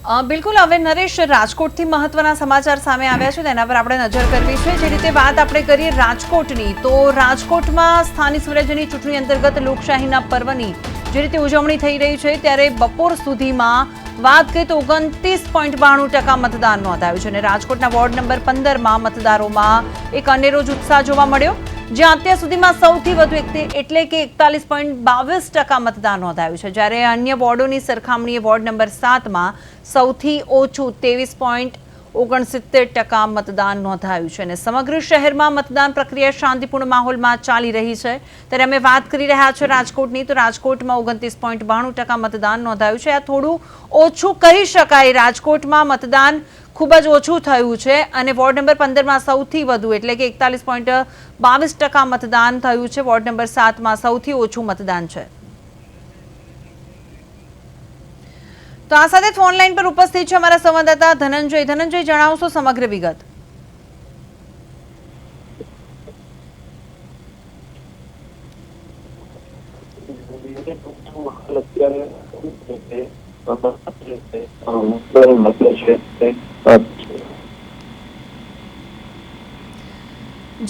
બિલકુલ હવે નરેશ રાજકોટથી મહત્વના સમાચાર સામે આવ્યા છે તેના પર આપણે નજર કરવી છે। જે રીતે વાત આપણે કરીએ રાજકોટની તો રાજકોટમાં સ્થાનિક સ્વરાજ્યની ચૂંટણી અંતર્ગત લોકશાહીના પર્વની જે રીતે ઉજવણી થઈ રહી છે ત્યારે બપોર સુધીમાં વાત કરીએ તો 29.92% મતદાન નોંધાયું છે અને રાજકોટના વોર્ડ નંબર 15માં મતદારોમાં એક અનેરો જ ઉત્સાહ જોવા મળ્યો જ્યાં અત્યાર સુધીમાં સૌથી વધુ એટલે કે 41.22% મતદાન નોંધાયું છે જ્યારે અન્ય વોર્ડોની સરખામણીએ વોર્ડ નંબર 7માં સૌથી ઓછું 23.69% મતદાન નોંધાયું છે અને સમગ્ર શહેરમાં મતદાન પ્રક્રિયા શાંતિપૂર્ણ માહોલમાં ચાલી રહી છે ત્યારે અમે વાત કરી રહ્યા છે રાજકોટની તો રાજકોટમાં 29.92% મતદાન નોંધાયું છે આ થોડું ઓછું કહી શકાય રાજકોટમાં મતદાન ખૂબ જ ઓછું થયું છે અને વોર્ડ નંબર 15માં સૌથી વધુ એટલે કે 41.22% મતદાન થયું છે વોર્ડ નંબર 7માં સૌથી ઓછું મતદાન છે। તો આ સાથે ફોન લાઈન પર ઉપસ્થિત છે અમારા સંવાદદાતા ધનંજય જણાવશો સમગ્ર વિગત।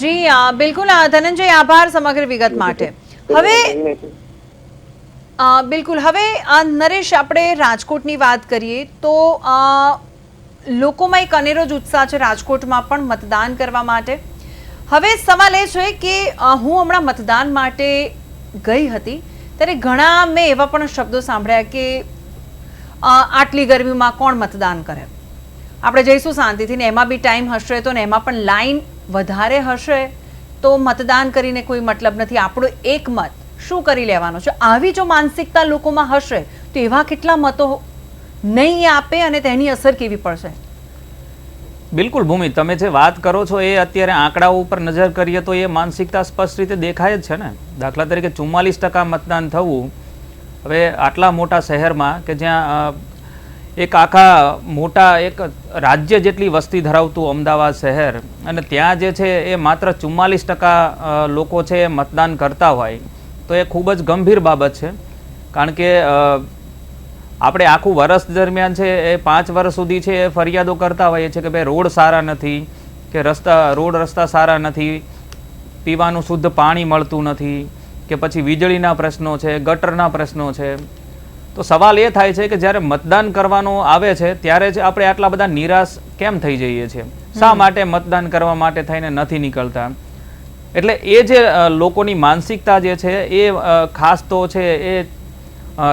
જી બિલકુલ ધનંજય આભાર સમગ્ર વિગત માટે। હવે બિલકુલ હવે નરેશ આપણે રાજકોટની વાત કરીએ તો લોકોમાં એક અનેરો જ ઉત્સાહ છે રાજકોટમાં પણ મતદાન કરવા માટે। હવે સવાલ એ છે કે હું હમણાં મતદાન માટે ગઈ હતી ત્યારે ઘણા મેં એવા પણ શબ્દો સાંભળ્યા કે આટલી ગરમીમાં કોણ મતદાન કરે, આપણે જઈશું શાંતિથી ને એમાં બી ટાઈમ હશે તો ને એમાં પણ લાઈન વધારે હશે તો મતદાન કરીને કોઈ મતલબ નથી, આપણો એક મત શું કરી લેવાનો છે। આવી જો માનસિકતા લોકોમાં હશે તો એવા કેટલા મતો નહીં આપે અને તેની અસર કેવી પડશે। બિલકુલ ભૂમિ, તમે જે વાત કરો છો એ અત્યારે આંકડાઓ ઉપર નજર કરીએ તો એ માનસિકતા સ્પષ્ટ રીતે દેખાય જ છે ને। દાખલા તરીકે 44% મતદાન થવું હવે આટલા મોટા શહેરમાં કે જ્યાં એક આખા મોટા એક રાજ્ય જેટલી વસ્તી ધરાવતું અમદાવાદ શહેર અને ત્યાં જે છે એ માત્ર 44% લોકો છે એ મતદાન કરતા હોય તો એ ખૂબ જ ગંભીર બાબત છે। કારણ કે આપણે આખું વર્ષ દરમિયાન છે એ 5 વર્ષ સુધી છે એ ફરિયાદો કરતા હોઈએ છીએ કે ભાઈ રોડ સારા નથી કે રસ્તા સારા નથી, પીવાનું શુદ્ધ પાણી મળતું નથી કે પછી વીજળીના પ્રશ્નો છે, ગટરના પ્રશ્નો છે। તો સવાલ એ થાય છે કે જ્યારે મતદાન કરવાનું આવે છે ત્યારે જ આપણે આટલા બધા નિરાશ કેમ થઈ જઈએ છીએ, શા માટે મતદાન કરવા માટે થઈને નથી નીકળતા। એટલે એ જે લોકોની માનસિકતા જે છે એ ખાસ તો છે એ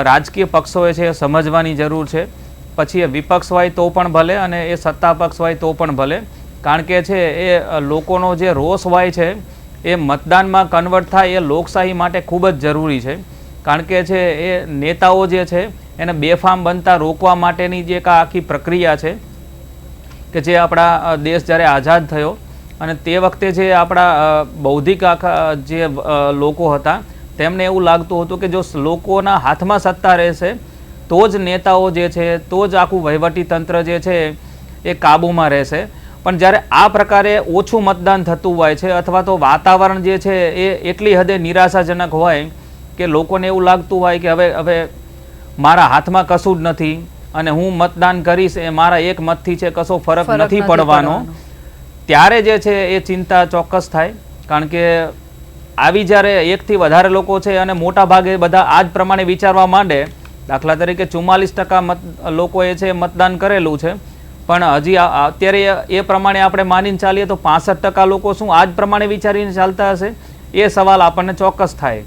રાજકીય પક્ષોએ છે સમજવાની જરૂર છે, પછી એ વિપક્ષ હોય તો પણ ભલે અને એ સત્તા પક્ષ હોય તો પણ ભલે, કારણ કે છે એ લોકોનો જે રોષ હોય છે એ મતદાનમાં કન્વર્ટ થાય એ લોકશાહી માટે ખૂબ જ જરૂરી છે। કારણ કે છે એ નેતાઓ જે છે એને બેફામ બનતા રોકવા માટેની જે એક આખી પ્રક્રિયા છે કે જે આપણા દેશ જ્યારે આઝાદ થયો અને તે વખતે જે આપણા બૌદ્ધિક આખા જે લોકો હતા તેમને એવું લાગતું હતું કે જો લોકોના હાથમાં સત્તા રહેશે તો જ નેતાઓ જે છે તો જ આખું વહીવટી તંત્ર જે છે એ કાબૂમાં રહેશે। પણ જ્યારે આ પ્રકારે ઓછું મતદાન થતું હોય છે અથવા તો વાતાવરણ જે છે એ એટલી હદે નિરાશાજનક હોય કે લોકોને એવું લાગતું હોય કે હવે મારા હાથમાં કશું જ નથી અને હું મતદાન કરીશ એ મારા એક મતથી છે કશો ફરક નથી પડવાનો, ત્યારે જે છે એ ચિંતા ચોક્કસ થાય। કારણ કે આવી જ્યારે એકથી વધારે લોકો છે અને મોટા ભાગે બધા આ જ પ્રમાણે વિચારવા માંડે, દાખલા તરીકે 44% લોકોએ છે મતદાન કરેલું છે પણ હજી અત્યારે એ પ્રમાણે આપણે માનીને ચાલીએ તો 65% લોકો શું આ જ પ્રમાણે વિચારીને ચાલતા હશે, એ સવાલ આપણને ચોક્કસ થાય।